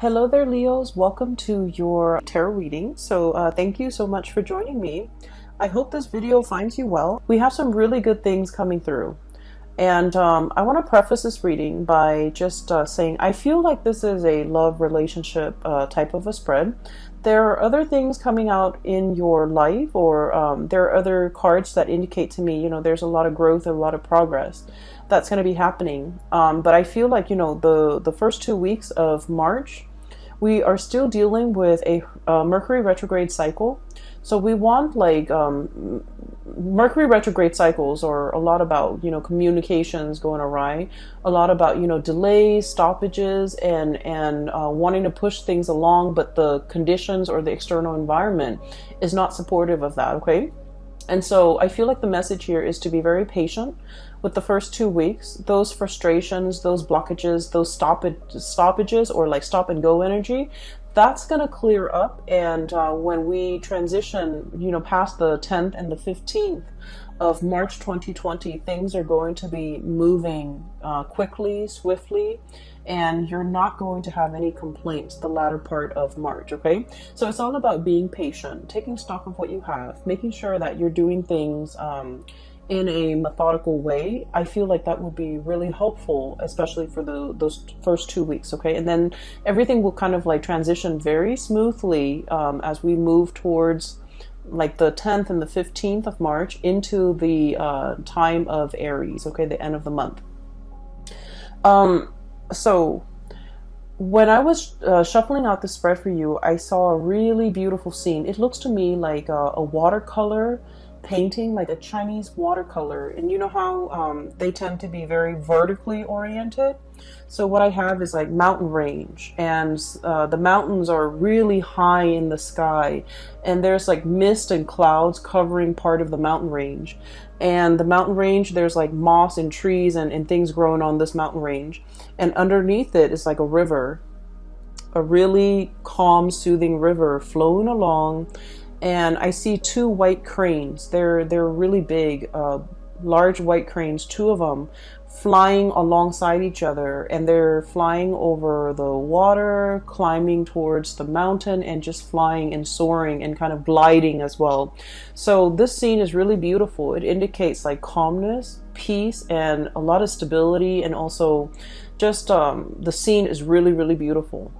Hello there, Leos. Welcome to your tarot reading. Thank you so much for joining me. I hope this video finds you well. We have some really good things coming through. And I want to preface this reading by just saying I feel like this is a love relationship type of a spread. There are other things coming out in your life, or there are other cards that indicate to me, there's a lot of growth, a lot of progress that's going to be happening. But I feel like, the first 2 weeks of March, we are still dealing with a Mercury retrograde cycle. So we want Mercury retrograde cycles are a lot about, communications going awry, a lot about, delays, stoppages, and wanting to push things along, but the conditions or the external environment is not supportive of that, okay? And so I feel like the message here is to be very patient with the first 2 weeks. Those frustrations, those blockages, those stoppages, or like stop and go energy, that's going to clear up. And when we transition, past the 10th and the 15th of March 2020, things are going to be moving quickly, swiftly, and you're not going to have any complaints the latter part of March, okay? So it's all about being patient, taking stock of what you have, making sure that you're doing things in a methodical way. I feel like that will be really helpful, especially for those first 2 weeks, okay? And then everything will kind of like transition very smoothly as we move towards like the 10th and the 15th of March into the time of Aries, okay, the end of the month. So when I was shuffling out the spread for you, I saw a really beautiful scene. It looks to me like a watercolor painting, like a Chinese watercolor. And you know how they tend to be very vertically oriented? So what I have is like mountain range, and the mountains are really high in the sky, and there's like mist and clouds covering part of the mountain range. And the mountain range, there's like moss and trees and things growing on this mountain range. And underneath it is like a river, a really calm, soothing river flowing along. And I see two white cranes. They're really big, large white cranes, two of them flying alongside each other, and they're flying over the water, climbing towards the mountain, and just flying and soaring and kind of gliding as well. So this scene is really beautiful. It indicates like calmness, peace, and a lot of stability, and also just the scene is really, really beautiful.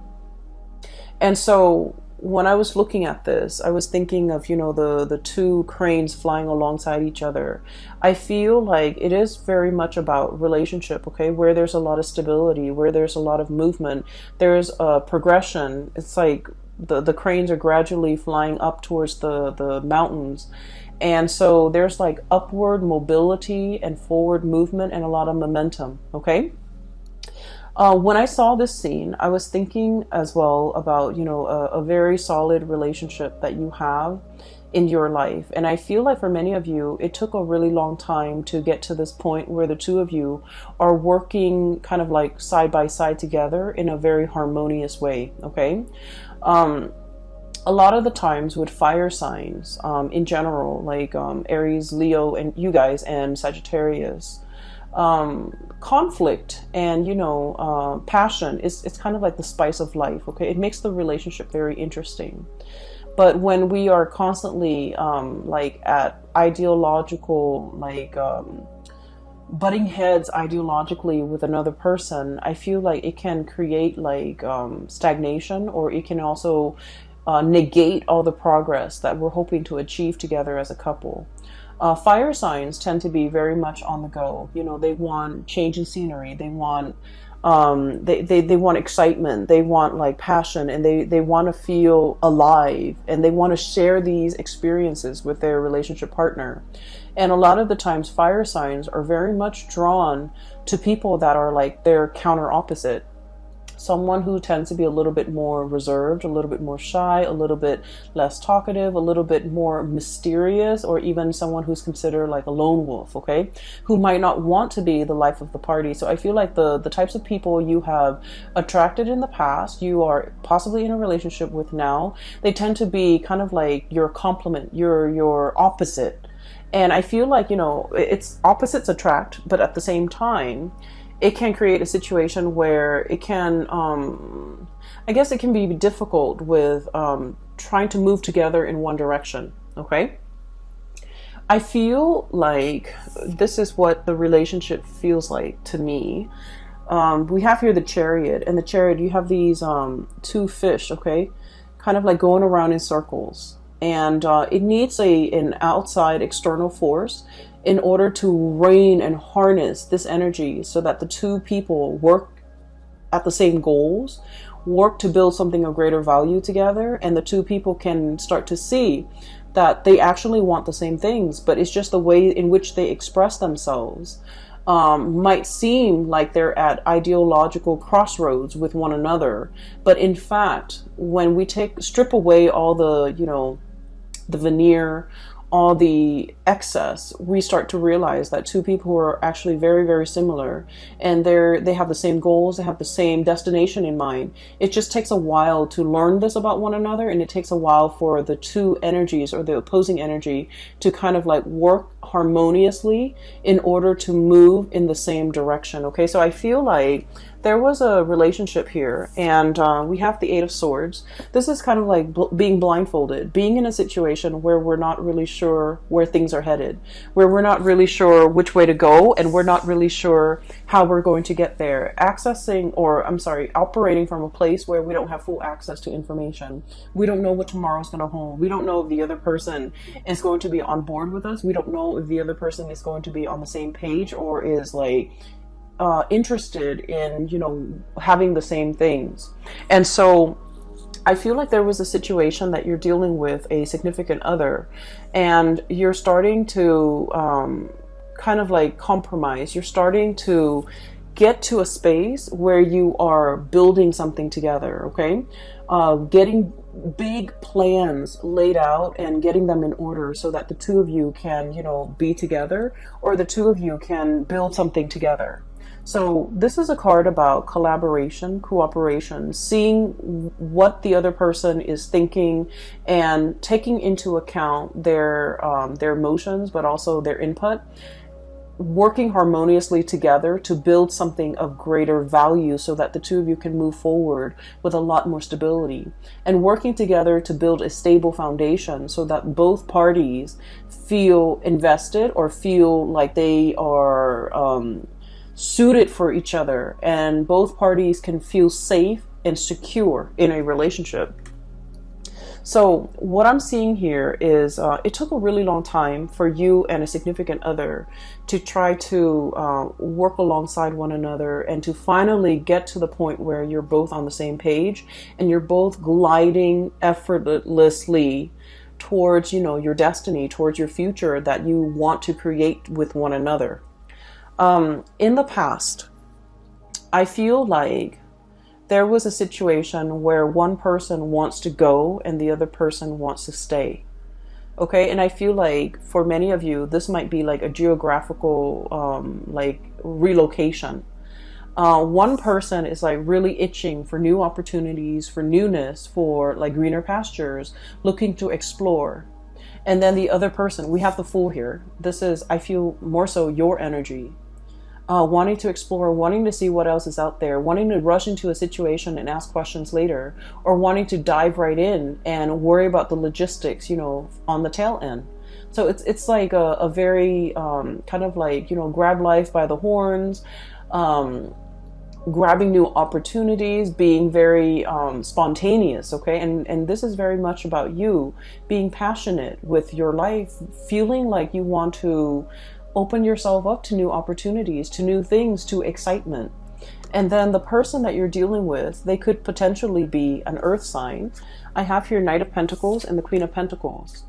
And so when I was looking at this, I was thinking of, the two cranes flying alongside each other. I feel like it is very much about relationship, okay, where there's a lot of stability, where there's a lot of movement, there's a progression. It's like the cranes are gradually flying up towards the mountains. And so there's like upward mobility and forward movement and a lot of momentum, okay? When I saw this scene, I was thinking as well about, a very solid relationship that you have in your life. And I feel like for many of you, it took a really long time to get to this point where the two of you are working kind of like side by side together in a very harmonious way, okay? A lot of the times with fire signs in general, like Aries, Leo, and you guys, and Sagittarius, conflict and passion it's kind of like the spice of life, okay? It makes the relationship very interesting. But when we are constantly like at ideological butting heads ideologically with another person, I feel like it can create like stagnation, or it can also negate all the progress that we're hoping to achieve together as a couple. Fire signs tend to be very much on the go. They want change in scenery. They want they want excitement. They want like passion, and they want to feel alive, and they want to share these experiences with their relationship partner. And a lot of the times fire signs are very much drawn to people that are like their counter opposite. Someone who tends to be a little bit more reserved, a little bit more shy, a little bit less talkative, a little bit more mysterious, or even someone who's considered like a lone wolf, okay? Who might not want to be the life of the party. So I feel like the types of people you have attracted in the past, you are possibly in a relationship with now, they tend to be kind of like your complement, your opposite. And I feel like, it's opposites attract, but at the same time, it can create a situation where it can, I guess it can be difficult with trying to move together in one direction. Okay. I feel like this is what the relationship feels like to me. We have here the Chariot, and the Chariot, you have these two fish, okay, kind of like going around in circles, and it needs an outside external force in order to rein and harness this energy so that the two people work at the same goals, work to build something of greater value together, and the two people can start to see that they actually want the same things, but it's just the way in which they express themselves might seem like they're at ideological crossroads with one another. But in fact, when we strip away all the, the veneer, all the excess, we start to realize that two people who are actually very, very similar, and they have the same goals, they have the same destination in mind. It just takes a while to learn this about one another, and it takes a while for the two energies or the opposing energy to kind of like work harmoniously in order to move in the same direction. Okay, so I feel like there was a relationship here, and we have the Eight of Swords. This is kind of like being blindfolded, being in a situation where we're not really sure where things are headed, where we're not really sure which way to go, and we're not really sure how we're going to get there. Operating from a place where we don't have full access to information. We don't know what tomorrow's going to hold. We don't know if the other person is going to be on board with us. We don't know if the other person is going to be on the same page or is like interested in, having the same things. And so I feel like there was a situation that you're dealing with a significant other, and you're starting to kind of like compromise. You're starting to get to a space where you are building something together, okay? Getting big plans laid out and getting them in order so that the two of you can, be together, or the two of you can build something together. So this is a card about collaboration, cooperation, seeing what the other person is thinking and taking into account their emotions, but also their input, working harmoniously together to build something of greater value so that the two of you can move forward with a lot more stability, and working together to build a stable foundation so that both parties feel invested or feel like they are suited for each other, and both parties can feel safe and secure in a relationship. So what I'm seeing here is it took a really long time for you and a significant other to try to work alongside one another and to finally get to the point where you're both on the same page and you're both gliding effortlessly towards, your destiny, towards your future that you want to create with one another. In the past, I feel like there was a situation where one person wants to go and the other person wants to stay. Okay, and I feel like for many of you, this might be like a geographical relocation. One person is like really itching for new opportunities, for newness, for like greener pastures, looking to explore. And then the other person, we have the Fool here. This is, I feel, more so your energy. Wanting to explore, wanting to see what else is out there, wanting to rush into a situation and ask questions later, or wanting to dive right in and worry about the logistics, on the tail end. So it's like a very kind of like, grab life by the horns, grabbing new opportunities, being very spontaneous, okay? And this is very much about you being passionate with your life, feeling like you want to open yourself up to new opportunities, to new things, to excitement. And then the person that you're dealing with, they could potentially be an earth sign. I have here Knight of Pentacles and the Queen of Pentacles.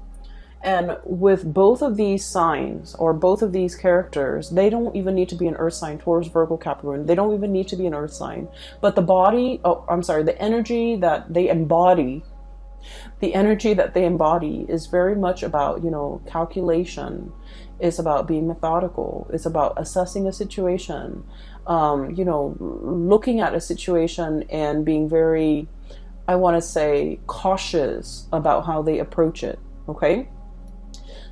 And with both of these signs or both of these characters, they don't even need to be an earth sign, Taurus, Virgo, Capricorn. They don't even need to be an earth sign. But the energy that they embody, is very much about, calculation. It's about being methodical. It's about assessing a situation, looking at a situation and being very, I want to say, cautious about how they approach it. Okay.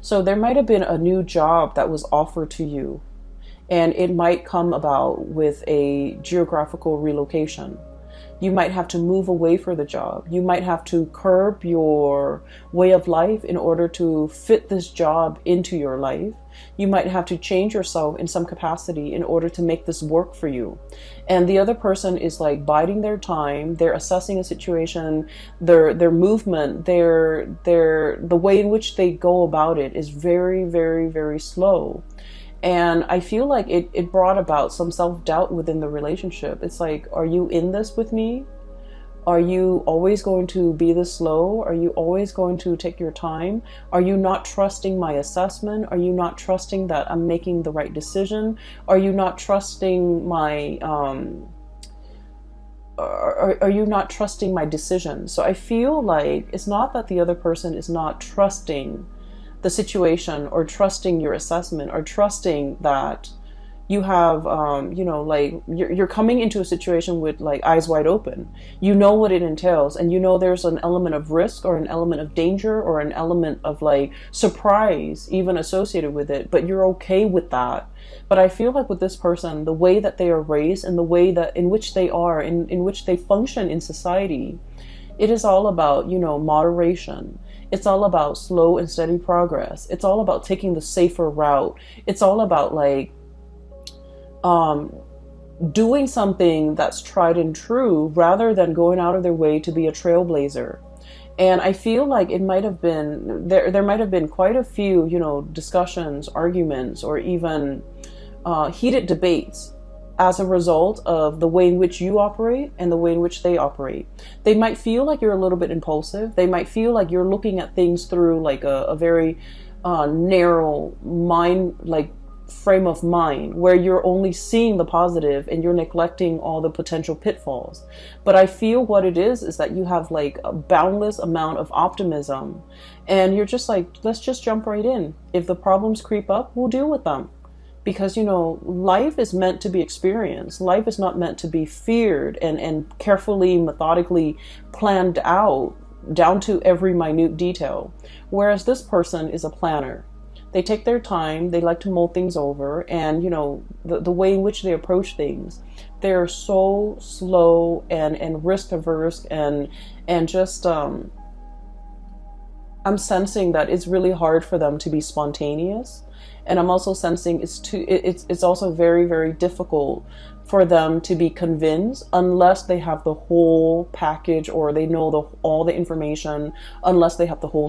So there might have been a new job that was offered to you, And it might come about with a geographical relocation. You might have to move away for the job. You might have to curb your way of life in order to fit this job into your life. You might have to change yourself in some capacity in order to make this work for you. And the other person is like biding their time. They're assessing a situation, their movement, the way in which they go about it is very, very, very slow. And I feel like it brought about some self-doubt within the relationship. It's like, are you in this with me? Are you always going to be this slow? Are you always going to take your time? Are you not trusting my assessment? Are you not trusting that I'm making the right decision? Are you not trusting my are you not trusting my decision? So I feel like it's not that the other person is not trusting the situation or trusting your assessment or trusting that you have, like you're coming into a situation with like eyes wide open. You know what it entails, and you know there's an element of risk or an element of danger or an element of like surprise even associated with it, but you're okay with that. But I feel like with this person, the way that they are raised and the way that in which they are, in which they function in society, it is all about, moderation. It's all about slow and steady progress. It's all about taking the safer route. It's all about like doing something that's tried and true rather than going out of their way to be a trailblazer. And I feel like it might have been, there might have been quite a few, discussions, arguments, or even heated debates as a result of the way in which you operate and the way in which they operate. They might feel like you're a little bit impulsive. They might feel like you're looking at things through like a very narrow mind, like frame of mind, where you're only seeing the positive and you're neglecting all the potential pitfalls. But I feel what it is that you have like a boundless amount of optimism, and you're just like, let's just jump right in. If the problems creep up, we'll deal with them. Because, life is meant to be experienced. Life is not meant to be feared and carefully, methodically planned out down to every minute detail. Whereas this person is a planner. They take their time. They like to mull things over. And, the way in which they approach things, they're so slow and risk averse and just, I'm sensing that it's really hard for them to be spontaneous. And I'm also sensing it's also very, very difficult for them to be convinced unless they have the whole package or they know all the information, unless they have the whole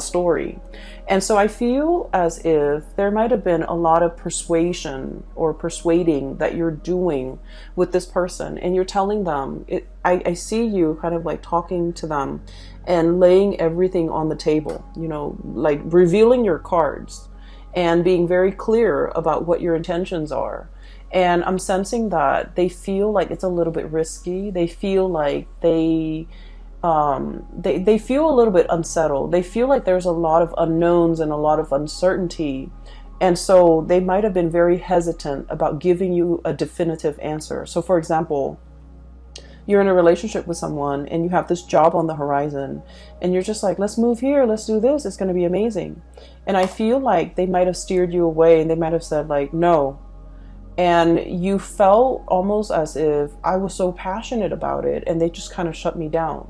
story. And so I feel as if there might have been a lot of persuasion or persuading that you're doing with this person, and you're telling them, I see you kind of like talking to them and laying everything on the table, like revealing your cards and being very clear about what your intentions are. And I'm sensing that they feel like it's a little bit risky. They feel like they feel a little bit unsettled. They feel like there's a lot of unknowns and a lot of uncertainty. And so they might have been very hesitant about giving you a definitive answer. So for example, you're in a relationship with someone and you have this job on the horizon and you're just like, let's move here, let's do this, it's going to be amazing. And I feel like they might have steered you away and they might have said like, no. And you felt almost as if I was so passionate about it and they just kind of shut me down.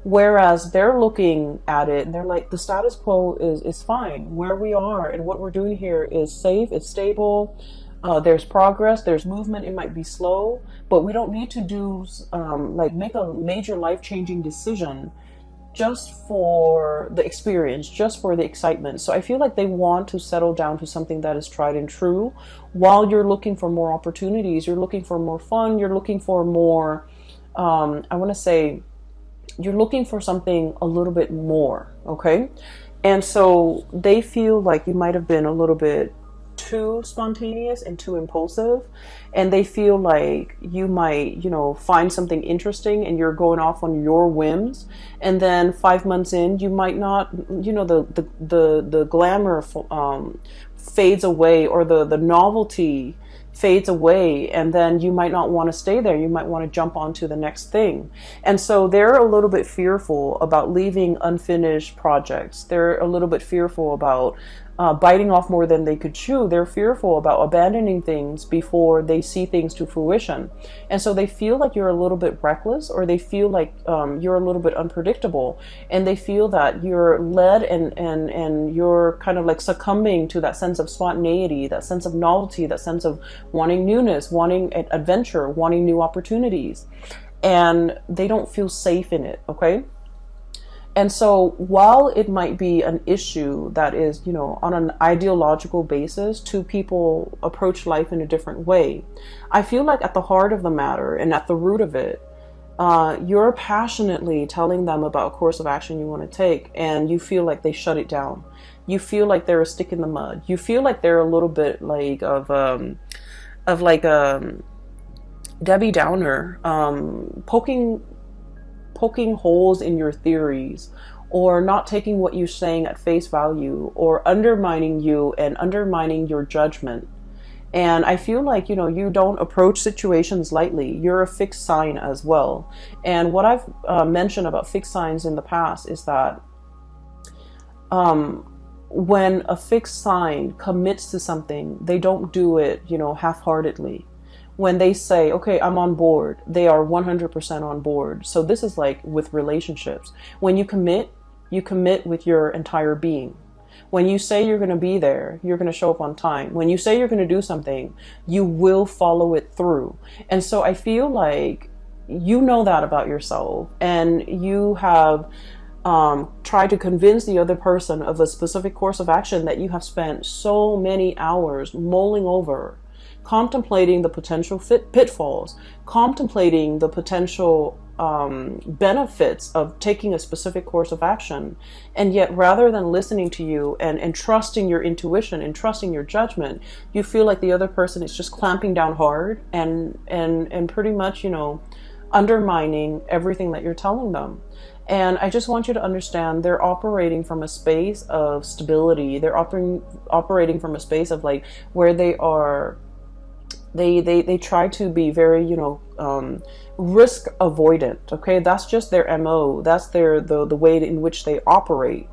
Whereas they're looking at it and they're like, the status quo is fine. Where we are and what we're doing here is safe, it's stable. There's progress, there's movement. It might be slow, but we don't need to do make a major life-changing decision just for the experience, just for the excitement. So I feel like they want to settle down to something that is tried and true while you're looking for more opportunities, you're looking for more fun, you're looking for more, you're looking for something a little bit more, okay? And so they feel like you might have been a little bit too spontaneous and too impulsive, and they feel like you might find something interesting and you're going off on your whims, and then 5 months in you might not, the glamour fades away, or the novelty fades away, and then you might not want to stay there. You might want to jump on to the next thing. And so they're a little bit fearful about leaving unfinished projects. They're a little bit fearful about biting off more than they could chew. They're fearful about abandoning things before they see things to fruition. And so they feel like you're a little bit reckless, or they feel like you're a little bit unpredictable. And they feel that you're led and you're kind of like succumbing to that sense of spontaneity, that sense of novelty, that sense of wanting newness, wanting adventure, wanting new opportunities. And they don't feel safe in it, okay? And so while it might be an issue that is, on an ideological basis, two people approach life in a different way, I feel like at the heart of the matter and at the root of it, you're passionately telling them about a course of action you want to take, and you feel like they shut it down. You feel like they're a stick in the mud. You feel like they're a little bit like of like Debbie Downer, poking holes in your theories, or not taking what you're saying at face value, or undermining you and undermining your judgment. And I feel like, you don't approach situations lightly. You're a fixed sign as well. And what I've mentioned about fixed signs in the past is that when a fixed sign commits to something, they don't do it, half-heartedly. When they say, okay, I'm on board, they are 100% on board. So this is like with relationships. When you commit with your entire being. When you say you're going to be there, you're going to show up on time. When you say you're going to do something, you will follow it through. And so I feel like you know that about yourself, and you have tried to convince the other person of a specific course of action that you have spent so many hours mulling over, contemplating the potential pitfalls, contemplating the potential benefits of taking a specific course of action. And yet, rather than listening to you and trusting your intuition and trusting your judgment, you feel like the other person is just clamping down hard and pretty much, undermining everything that you're telling them. And I just want you to understand, they're operating from a space of stability. They're operating from a space of like where they are. They try to be very, risk avoidant. Okay, that's just their MO. That's the way in which they operate.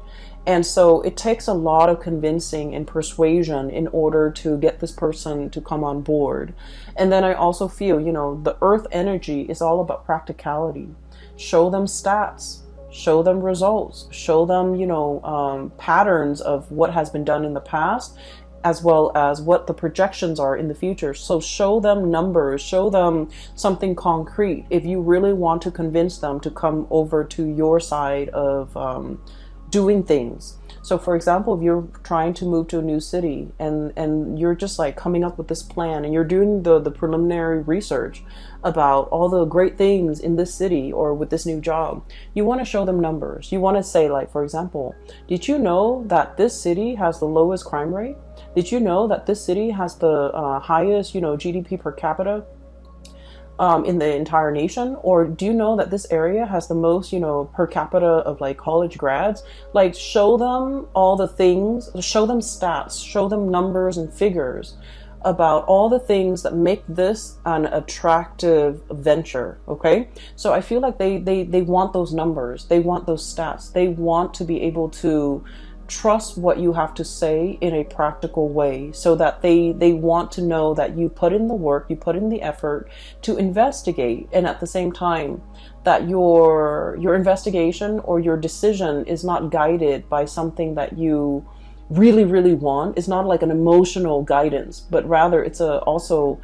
And so it takes a lot of convincing and persuasion in order to get this person to come on board. And then I also feel, the earth energy is all about practicality. Show them stats, show them results, show them, patterns of what has been done in the past, as well as what the projections are in the future. So show them numbers, show them something concrete if you really want to convince them to come over to your side of doing things. So for example, if you're trying to move to a new city and you're just like coming up with this plan, and you're doing the preliminary research about all the great things in this city or with this new job, you want to show them numbers. You want to say, like, for example, did you know that this city has the lowest crime rate? Did you know that this city has the highest, GDP per capita in the entire nation? Or do you know that this area has the most, per capita of like college grads? Like, show them all the things, show them stats, show them numbers and figures about all the things that make this an attractive venture. Okay, so I feel like they want those numbers, they want those stats, they want to be able to trust what you have to say in a practical way, so that they want to know that you put in the work, you put in the effort to investigate, and at the same time that your investigation or your decision is not guided by something that you really, really want. It's not like an emotional guidance, but rather it's also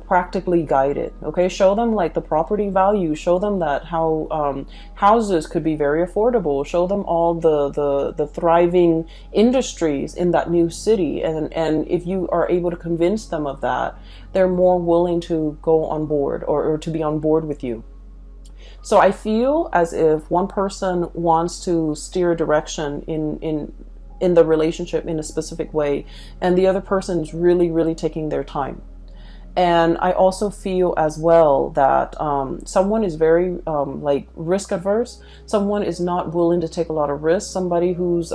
practically guided. Okay, show them like the property value, show them that how houses could be very affordable, show them all the thriving industries in that new city, and if you are able to convince them of that, they're more willing to go on board or to be on board with you. So I feel as if one person wants to steer a direction in the relationship in a specific way, and the other person is really, really taking their time. And I also feel as well that someone is very like risk averse. Someone is not willing to take a lot of risks. Somebody who's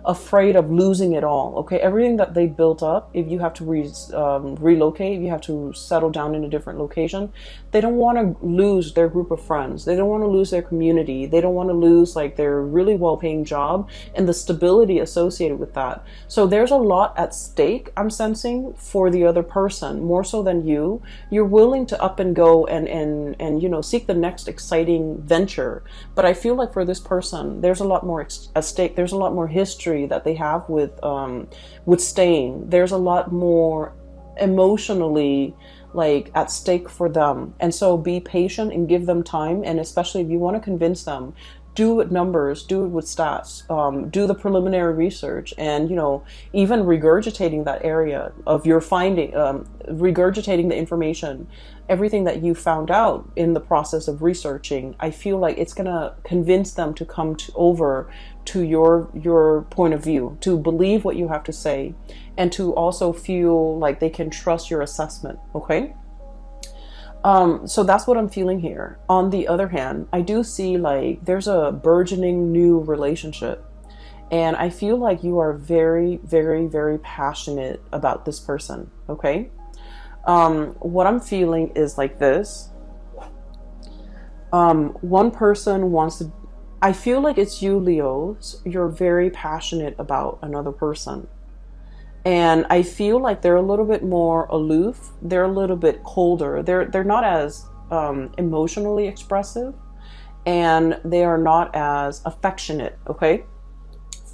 afraid of losing it all. Okay, everything that they built up, if you have to relocate, you have to settle down in a different location. They don't want to lose their group of friends. They don't want to lose their community. They don't want to lose like their really well-paying job and the stability associated with that. So there's a lot at stake, I'm sensing, for the other person, more so than you. You're willing to up and go and you know, seek the next exciting venture. But I feel like for this person, there's a lot more at stake. There's a lot more history that they have with staying. There's a lot more emotionally like at stake for them. And so be patient and give them time. And especially if you want to convince them, do it with numbers, do it with stats, do the preliminary research, and, you know, even regurgitating that area of your finding, regurgitating the information, everything that you found out in the process of researching. I feel like it's gonna convince them to come over to your point of view, to believe what you have to say, and to also feel like they can trust your assessment. Okay. So that's what I'm feeling here. On the other hand, I do see like there's a burgeoning new relationship, and I feel like you are very, very, very passionate about this person. Okay. What I'm feeling is like this. One person wants to, I feel like it's you, Leos. You're very passionate about another person. And I feel like they're a little bit more aloof. They're a little bit colder. They're not as emotionally expressive, and they are not as affectionate. Okay,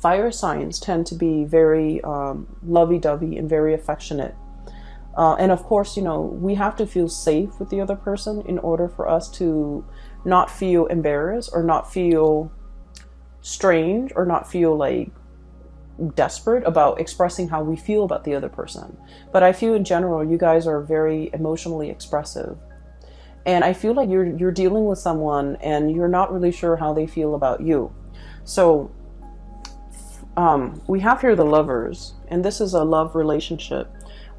fire signs tend to be very lovey-dovey and very affectionate. And of course, you know, we have to feel safe with the other person in order for us to not feel embarrassed or not feel strange or not feel like desperate about expressing how we feel about the other person. But I feel in general you guys are very emotionally expressive, and I feel like you're dealing with someone and you're not really sure how they feel about you. So we have here the Lovers, and this is a love relationship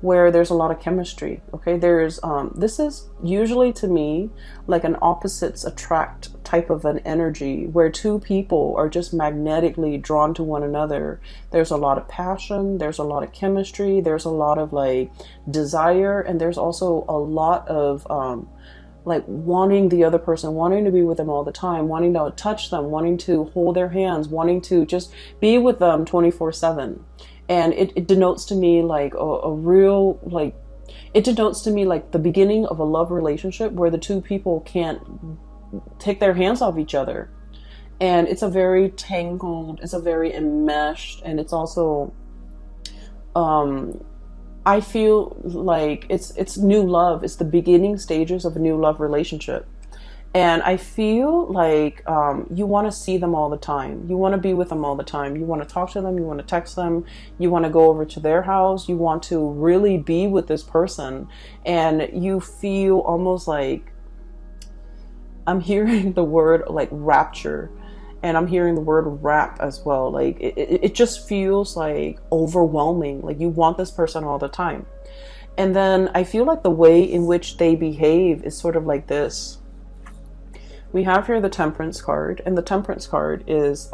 where there's a lot of chemistry. Okay, there's this is usually to me like an opposites attract type of an energy where two people are just magnetically drawn to one another. There's a lot of passion, there's a lot of chemistry, there's a lot of like desire, and there's also a lot of like wanting the other person, wanting to be with them all the time, wanting to touch them, wanting to hold their hands, wanting to just be with them 24/7. And it denotes to me like a real, like, it denotes to me like the beginning of a love relationship where the two people can't take their hands off each other. And it's a very tangled, it's a very enmeshed, and it's also, I feel like it's new love. It's the beginning stages of a new love relationship. And I feel like you want to see them all the time. You want to be with them all the time. You want to talk to them. You want to text them. You want to go over to their house. You want to really be with this person. And you feel almost like, I'm hearing the word like rapture. And I'm hearing the word rap as well. Like it just feels like overwhelming. Like you want this person all the time. And then I feel like the way in which they behave is sort of like this. We have here the Temperance card, and the Temperance card is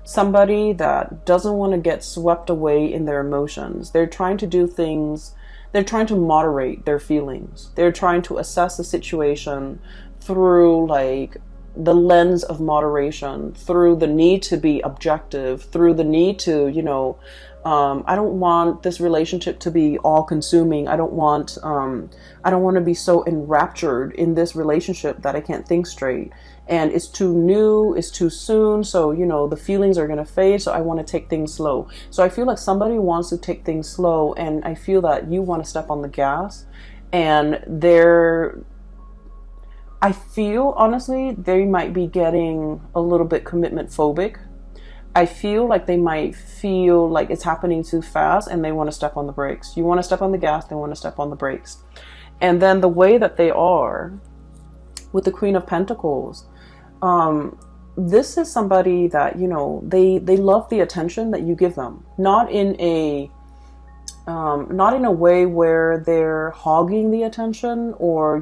somebody that doesn't want to get swept away in their emotions. They're trying to do things, they're trying to moderate their feelings. They're trying to assess the situation through like the lens of moderation, through the need to be objective, through the need to, you know, I don't want this relationship to be all consuming. I don't want to be so enraptured in this relationship that I can't think straight. And it's too new, it's too soon. So, you know, the feelings are going to fade. So I want to take things slow. So I feel like somebody wants to take things slow. And I feel that you want to step on the gas, and I feel honestly, they might be getting a little bit commitment phobic. I feel like they might feel like it's happening too fast and they want to step on the brakes. You want to step on the gas, they want to step on the brakes. And then the way that they are with the Queen of Pentacles, this is somebody that, you know, they love the attention that you give them. Not in a not in a way where they're hogging the attention or,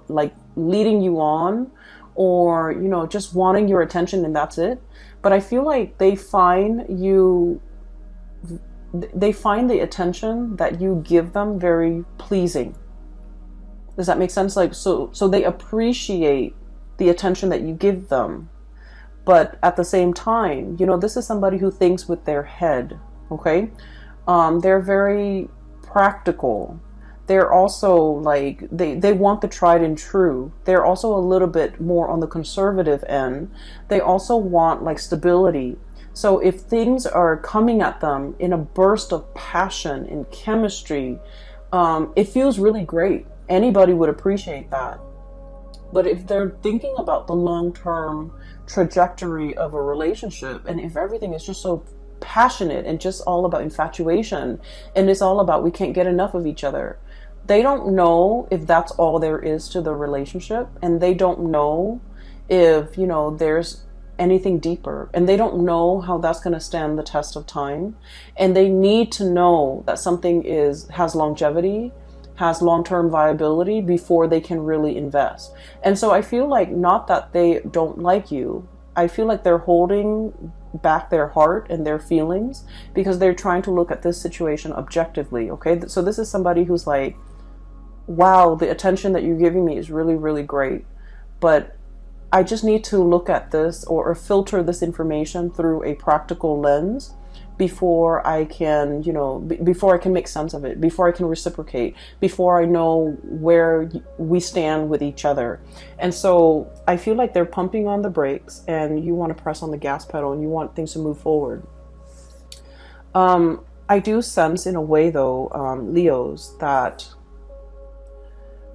like leading you on or, just wanting your attention and that's it. But I feel like they find the attention that you give them very pleasing. Does that make sense? Like, so they appreciate the attention that you give them. But at the same time, this is somebody who thinks with their head, okay? They're very practical. They're also like, they want the tried and true. They're also a little bit more on the conservative end. They also want like stability. So if things are coming at them in a burst of passion and chemistry, it feels really great. Anybody would appreciate that. But if they're thinking about the long-term trajectory of a relationship, and if everything is just so passionate and just all about infatuation, and it's all about we can't get enough of each other, they don't know if that's all there is to the relationship, and they don't know if, there's anything deeper, and they don't know how that's going to stand the test of time. And they need to know that something has longevity, has long-term viability before they can really invest. And so I feel like, not that they don't like you, I feel like they're holding back their heart and their feelings because they're trying to look at this situation objectively. Okay, so this is somebody who's like, wow, the attention that you're giving me is really, really great, but I just need to look at this or filter this information through a practical lens before I can, before I can make sense of it, before I can reciprocate, before I know where we stand with each other. And so I feel like they're pumping on the brakes and you want to press on the gas pedal and you want things to move forward. I do sense in a way though, Leos, that,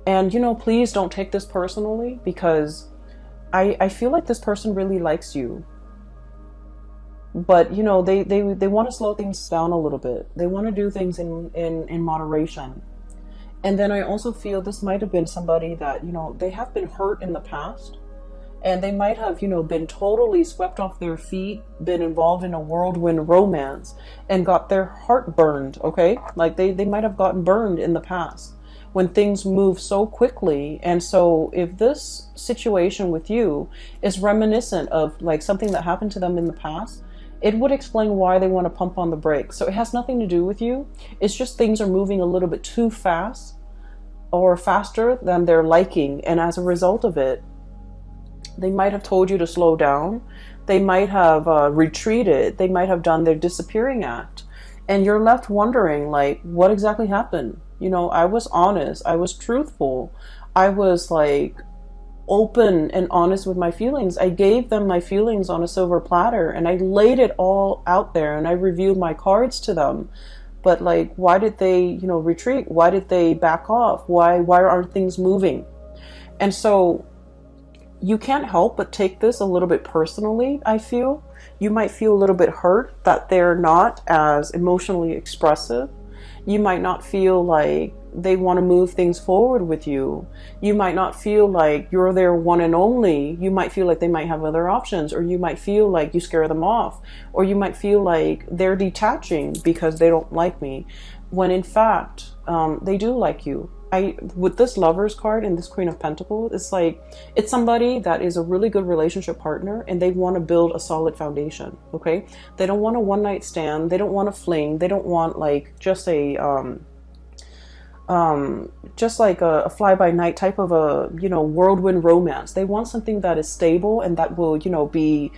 and please don't take this personally, because I feel like this person really likes you. But, they want to slow things down a little bit. They want to do things in moderation. And then I also feel this might have been somebody that, they have been hurt in the past. And they might have, been totally swept off their feet, been involved in a whirlwind romance, and got their heart burned, okay? Like they might have gotten burned in the past when things move so quickly. And so if this situation with you is reminiscent of like something that happened to them in the past, it would explain why they want to pump on the brakes. So it has nothing to do with you. It's just things are moving a little bit too fast or faster than they're liking. And as a result of it, they might have told you to slow down. They might have retreated. They might have done their disappearing act. And you're left wondering, like, what exactly happened? I was honest. I was truthful. I was like open and honest with my feelings. I gave them my feelings on a silver platter and I laid it all out there and I reviewed my cards to them. But like, why did they, retreat? Why did they back off? Why aren't things moving? And so you can't help but take this a little bit personally, I feel. You might feel a little bit hurt that they're not as emotionally expressive. You might not feel like they want to move things forward with you. You might not feel like you're their one and only. You might feel like they might have other options, or you might feel like you scare them off, or you might feel like they're detaching because they don't like me, when in fact, they do like you. With this Lovers card and this Queen of Pentacles, it's like, it's somebody that is a really good relationship partner and they want to build a solid foundation, okay? They don't want a one-night stand. They don't want a fling. They don't want like just a, just like a fly-by-night type of a, whirlwind romance. They want something that is stable and that will, be,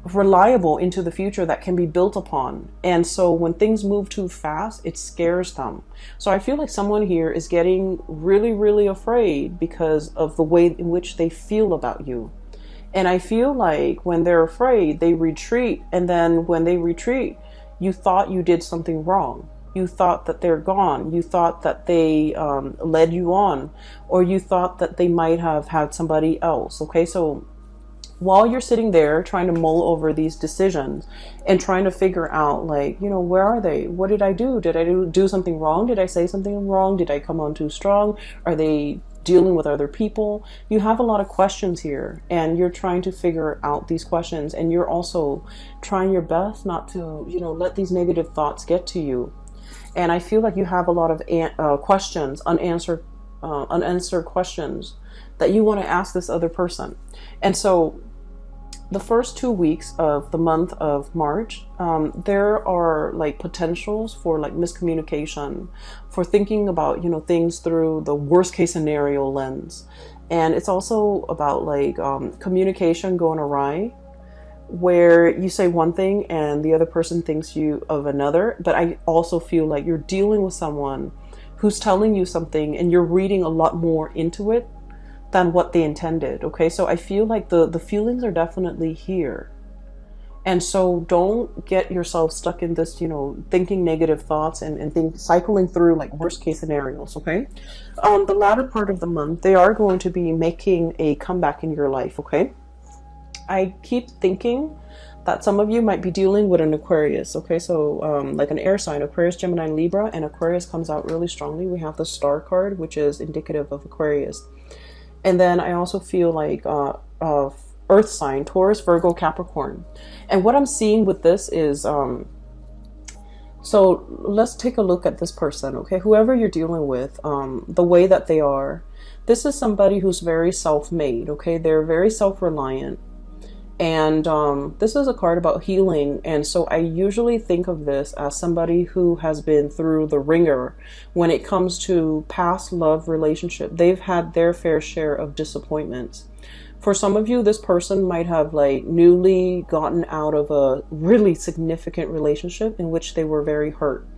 reliable into the future, that can be built upon. And so when things move too fast, it scares them. So I feel like someone here is getting really, really afraid because of the way in which they feel about you. And I feel like when they're afraid, they retreat. And then when they retreat, you thought you did something wrong. You thought that they're gone. You thought that they led you on, or you thought that they might have had somebody else. Okay, so while you're sitting there trying to mull over these decisions and trying to figure out, like, where are they? What did I do? Did I do something wrong? Did I say something wrong? Did I come on too strong? Are they dealing with other people? You have a lot of questions here, and you're trying to figure out these questions, and you're also trying your best not to, let these negative thoughts get to you. And I feel like you have a lot of questions, unanswered questions that you want to ask this other person. And so the first 2 weeks of the month of March, there are like potentials for like miscommunication, for thinking about, you know, things through the worst case scenario lens. And it's also about like communication going awry, where you say one thing and the other person thinks you of another. But I also feel like you're dealing with someone who's telling you something and you're reading a lot more into it than what they intended. Okay, so I feel like the feelings are definitely here. And so don't get yourself stuck in this, you know, thinking negative thoughts and cycling through like worst case scenarios. Okay, the latter part of the month, they are going to be making a comeback in your life. Okay, I keep thinking that some of you might be dealing with an Aquarius. Okay, so like an air sign, Aquarius, Gemini, Libra, and Aquarius comes out really strongly. We have the star card, which is indicative of Aquarius. And then I also feel like earth sign, Taurus, Virgo, Capricorn. And what I'm seeing with this is, so let's take a look at this person, okay? Whoever you're dealing with, the way that they are, this is somebody who's very self-made, okay? They're very self-reliant. And this is a card about healing. And so I usually think of this as somebody who has been through the ringer when it comes to past love relationship. They've had their fair share of disappointments. For some of you, this person might have like newly gotten out of a really significant relationship in which they were very hurt.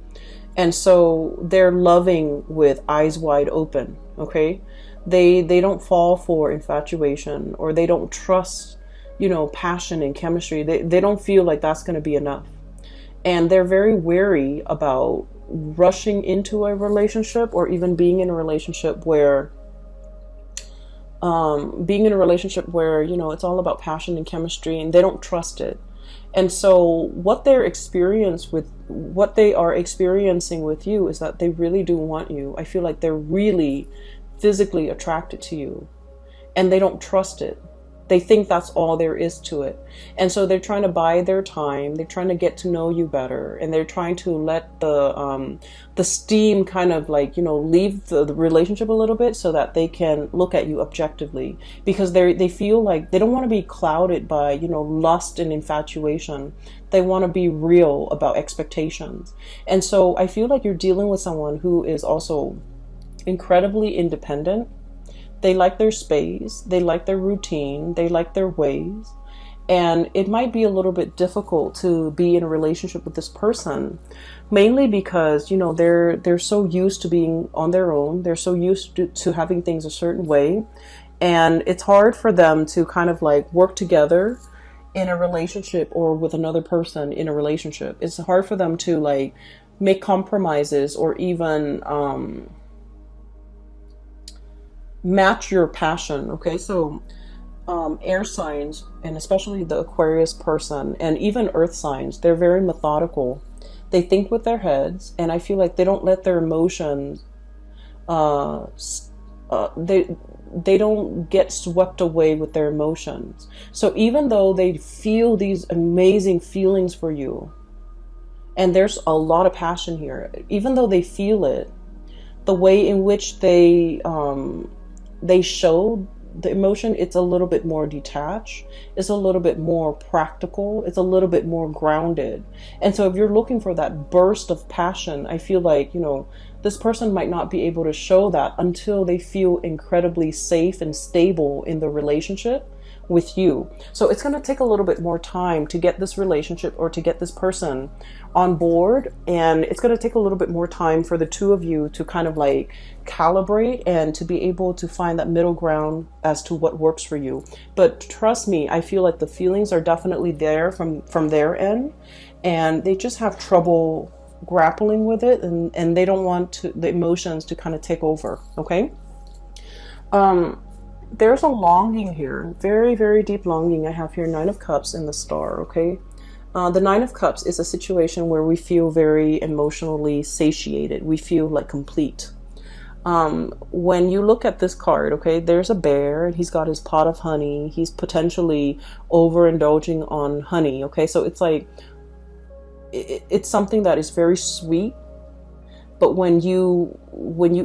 And so they're loving with eyes wide open, okay? They don't fall for infatuation, or they don't trust, you know, passion and chemistry. They don't feel like that's going to be enough. And they're very wary about rushing into a relationship, or even being in a relationship where, you know, it's all about passion and chemistry, and they don't trust it. And so what they are experiencing with you is that they really do want you. I feel like they're really physically attracted to you, and they don't trust it. They think that's all there is to it. And so they're trying to buy their time. They're trying to get to know you better. And they're trying to let the steam kind of like, you know, leave the relationship a little bit, so that they can look at you objectively. Because they feel like they don't want to be clouded by, you know, lust and infatuation. They want to be real about expectations. And so I feel like you're dealing with someone who is also incredibly independent. They like their space, they like their routine, they like their ways. And it might be a little bit difficult to be in a relationship with this person, mainly because, you know, they're so used to being on their own. They're so used to having things a certain way. And it's hard for them to kind of like work together in a relationship, or with another person in a relationship. It's hard for them to like make compromises, or even match your passion. Okay, so air signs, and especially the Aquarius person, and even earth signs, they're very methodical. They think with their heads, and I feel like they don't let their emotions they don't get swept away with their emotions. So even though they feel these amazing feelings for you, and there's a lot of passion here, even though they feel it, the way in which they show the emotion, it's a little bit more detached, it's a little bit more practical, it's a little bit more grounded. And so if you're looking for that burst of passion, I feel like, you know, this person might not be able to show that until they feel incredibly safe and stable in the relationship with you. So it's going to take a little bit more time to get this relationship, or to get this person on board, and it's going to take a little bit more time for the two of you to kind of like calibrate, and to be able to find that middle ground as to what works for you. But trust me, I feel like the feelings are definitely there from their end, and they just have trouble grappling with it, and they don't want the emotions to kind of take over. Okay, there's a longing here, very, very deep longing. I have here Nine of Cups and the Star. Okay, the Nine of Cups is a situation where we feel very emotionally satiated. We feel like complete. When you look at this card, okay, there's a bear, and he's got his pot of honey. He's potentially overindulging on honey. Okay, so it's like, it's something that is very sweet, But when you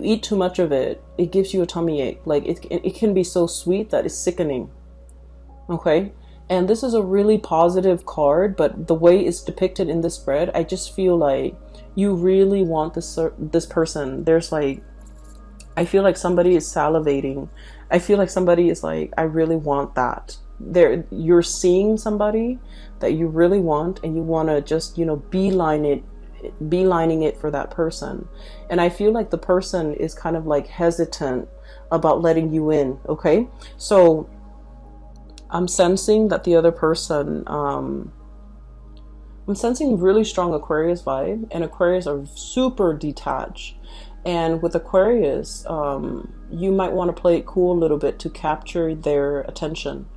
eat too much of it, it gives you a tummy ache. Like it can be so sweet that it's sickening. Okay? And this is a really positive card, but the way it's depicted in this spread, I just feel like you really want this person. There's like, I feel like somebody is salivating. I feel like somebody is like, I really want that. You're seeing somebody that you really want, and you want to just, beelining it for that person. And I feel like the person is kind of like hesitant about letting you in. Okay? So I'm sensing that the other person, I'm sensing really strong Aquarius vibe, and Aquarius are super detached. And with Aquarius, you might want to play it cool a little bit to capture their attention.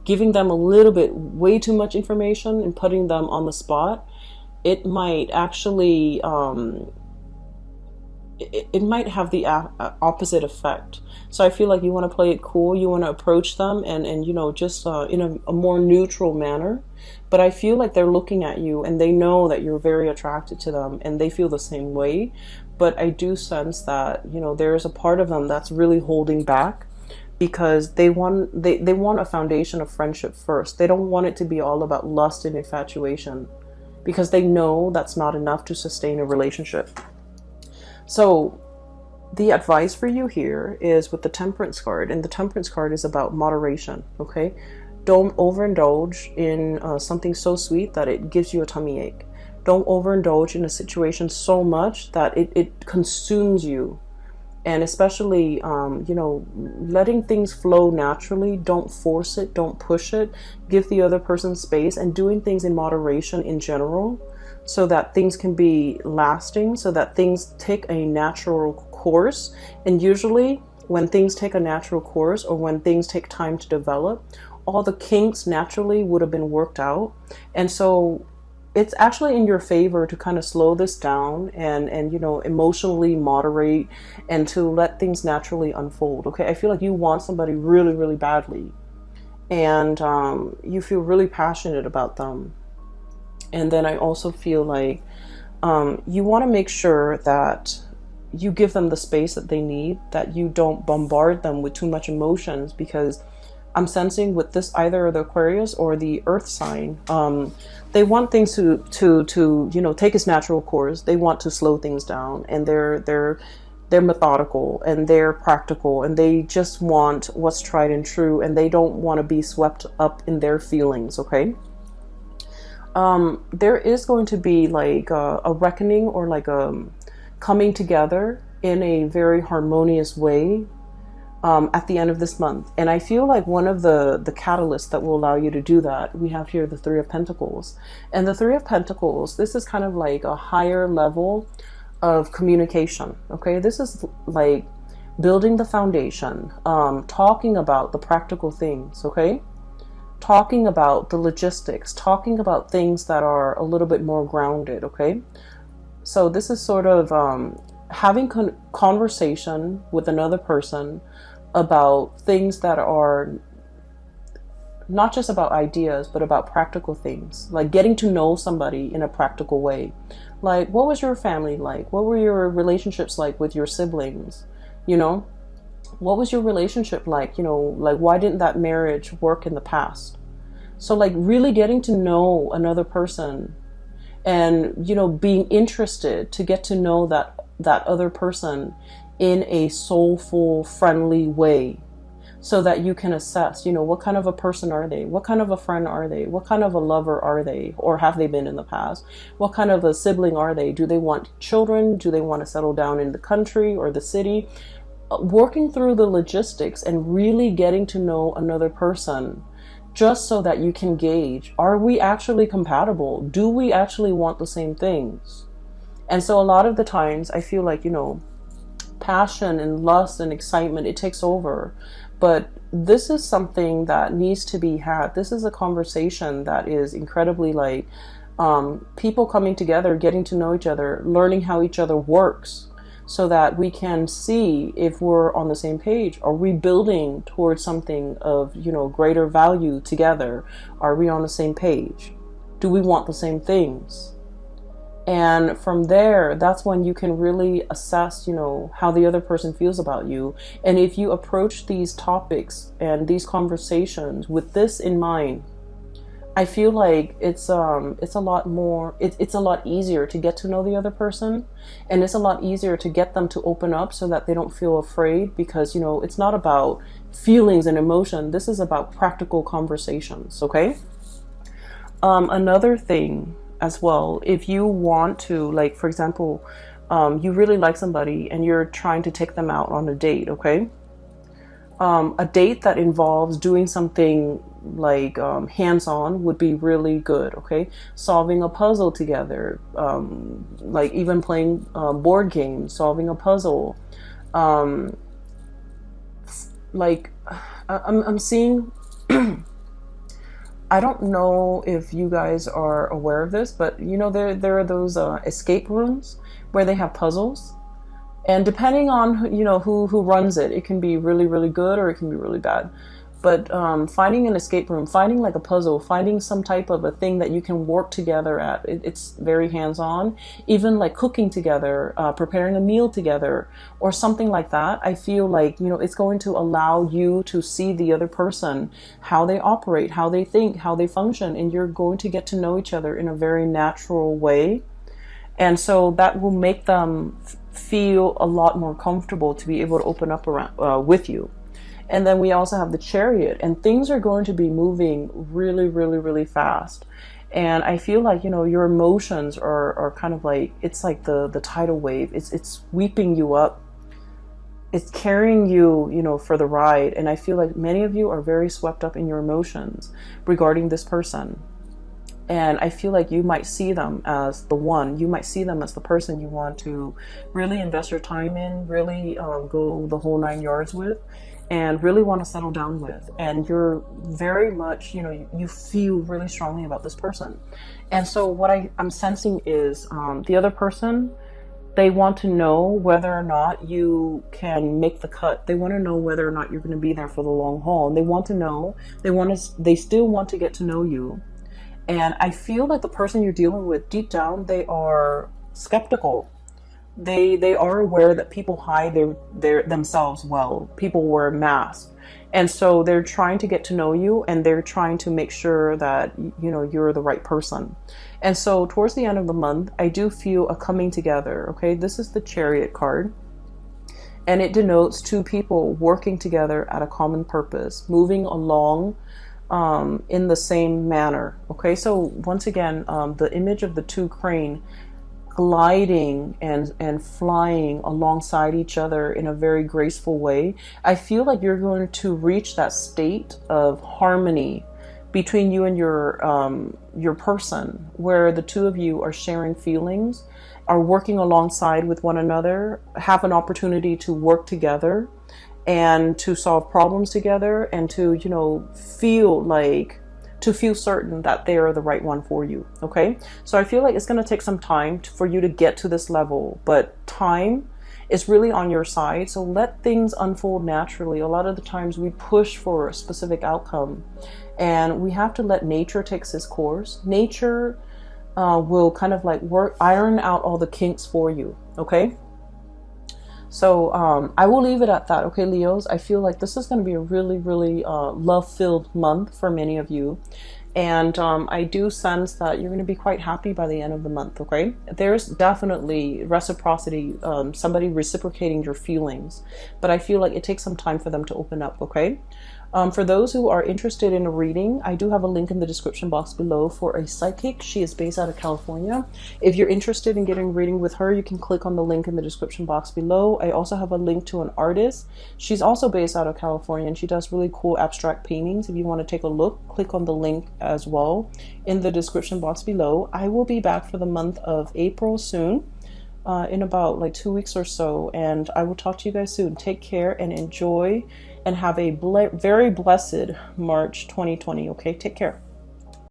Giving them a little bit, way too much information and putting them on the spot, it might actually, it might have the opposite effect. So I feel like you want to play it cool. You want to approach them and just in a more neutral manner. But I feel like they're looking at you and they know that you're very attracted to them and they feel the same way. But I do sense that, there's a part of them that's really holding back because they want a foundation of friendship first. They don't want it to be all about lust and infatuation because they know that's not enough to sustain a relationship. So the advice for you here is with the Temperance card, and the Temperance card is about moderation, okay? Don't overindulge in something so sweet that it gives you a tummy ache. Don't overindulge in a situation so much that it consumes you. And especially, letting things flow naturally. Don't force it. Don't push it. Give the other person space, and doing things in moderation in general so that things can be lasting, so that things take a natural course. And usually when things take a natural course or when things take time to develop, all the kinks naturally would have been worked out. And so it's actually in your favor to kind of slow this down and emotionally moderate and to let things naturally unfold. Okay, I feel like you want somebody really, really badly, and you feel really passionate about them. And then I also feel like you want to make sure that you give them the space that they need, that you don't bombard them with too much emotions, because I'm sensing with this, either the Aquarius or the Earth sign, they want things to take its natural course. They want to slow things down, and they're methodical and they're practical, and they just want what's tried and true, and they don't want to be swept up in their feelings. Okay. There is going to be like a reckoning, or like a coming together in a very harmonious way at the end of this month. And I feel like one of the catalysts that will allow you to do that, we have here the Three of Pentacles. And the Three of Pentacles, this is kind of like a higher level of communication. Okay, this is like building the foundation, talking about the practical things. Okay, talking about the logistics, talking about things that are a little bit more grounded. Okay, so this is sort of having conversation with another person about things that are not just about ideas, but about practical things, like getting to know somebody in a practical way. Like, what was your family like? What were your relationships like with your siblings? What was your relationship like? Like, why didn't that marriage work in the past? So like really getting to know another person, and being interested to get to know that other person in a soulful, friendly way, so that you can assess, what kind of a person are they? What kind of a friend are they? What kind of a lover are they? Or have they been in the past? What kind of a sibling are they? Do they want children? Do they want to settle down in the country or the city? Working through the logistics and really getting to know another person, just so that you can gauge, are we actually compatible? Do we actually want the same things? And so a lot of the times I feel like, passion and lust and excitement, it takes over. But this is something that needs to be had. This is a conversation that is incredibly like people coming together, getting to know each other, learning how each other works, so that we can see if we're on the same page. Are we building towards something of, greater value together? Are we on the same page? Do we want the same things? And from there, that's when you can really assess, how the other person feels about you. And if you approach these topics and these conversations with this in mind, I feel like it's a lot more, it's a lot easier to get to know the other person, and it's a lot easier to get them to open up so that they don't feel afraid, because it's not about feelings and emotion. This is about practical conversations. Okay. Another thing as well, if you want to, like, for example, you really like somebody and you're trying to take them out on a date. Okay. A date that involves doing something like hands-on would be really good. Okay. Solving a puzzle together, like even playing board games, solving a puzzle. Like I'm seeing I don't know if you guys are aware of this, but there are those escape rooms where they have puzzles. And depending on who runs it, it can be really, really good, or it can be really bad. But finding an escape room, finding like a puzzle, finding some type of a thing that you can work together at, it's very hands-on. Even like cooking together, preparing a meal together, or something like that. I feel like, it's going to allow you to see the other person, how they operate, how they think, how they function, and you're going to get to know each other in a very natural way. And so that will make them feel a lot more comfortable to be able to open up around with you. And then we also have the Chariot, and things are going to be moving really, really, really fast. And I feel like, your emotions are kind of like, it's like the tidal wave. It's sweeping you up. It's carrying you, for the ride. And I feel like many of you are very swept up in your emotions regarding this person. And I feel like you might see them as the one. You might see them as the person you want to really invest your time in, really go the whole 9 yards with, and really want to settle down with. And you're very much, you feel really strongly about this person. And so what I'm sensing is the other person, they want to know whether or not you can make the cut. They want to know whether or not you're going to be there for the long haul. And they want to know, they still want to get to know you. And I feel like the person you're dealing with, deep down, they are skeptical. They are aware that people hide their themselves well. People wear masks. And so they're trying to get to know you, and they're trying to make sure that, you're the right person. And so towards the end of the month, I do feel a coming together. Okay. This is the Chariot card. And it denotes two people working together at a common purpose, moving along in the same manner. Okay, so once again, the image of the two crane gliding and flying alongside each other in a very graceful way. I feel like you're going to reach that state of harmony between you and your person, where the two of you are sharing feelings, are working alongside with one another, have an opportunity to work together and to solve problems together, and to, feel certain that they are the right one for you. Okay. So I feel like it's going to take some time for you to get to this level, but time is really on your side. So let things unfold naturally. A lot of the times we push for a specific outcome, and we have to let nature take its course. Nature will kind of like iron out all the kinks for you. Okay. So I will leave it at that. Okay, Leos, I feel like this is going to be a really, really love-filled month for many of you. And I do sense that you're going to be quite happy by the end of the month, okay? There's definitely reciprocity, somebody reciprocating your feelings. But I feel like it takes some time for them to open up, okay? For those who are interested in a reading, I do have a link in the description box below for a psychic. She is based out of California. If you're interested in getting a reading with her, you can click on the link in the description box below. I also have a link to an artist. She's also based out of California, and she does really cool abstract paintings. If you want to take a look, click on the link as well in the description box below. I will be back for the month of April soon. In about like 2 weeks or so, and I will talk to you guys soon. Take care and enjoy, and have a very blessed March 2020. Okay, take care.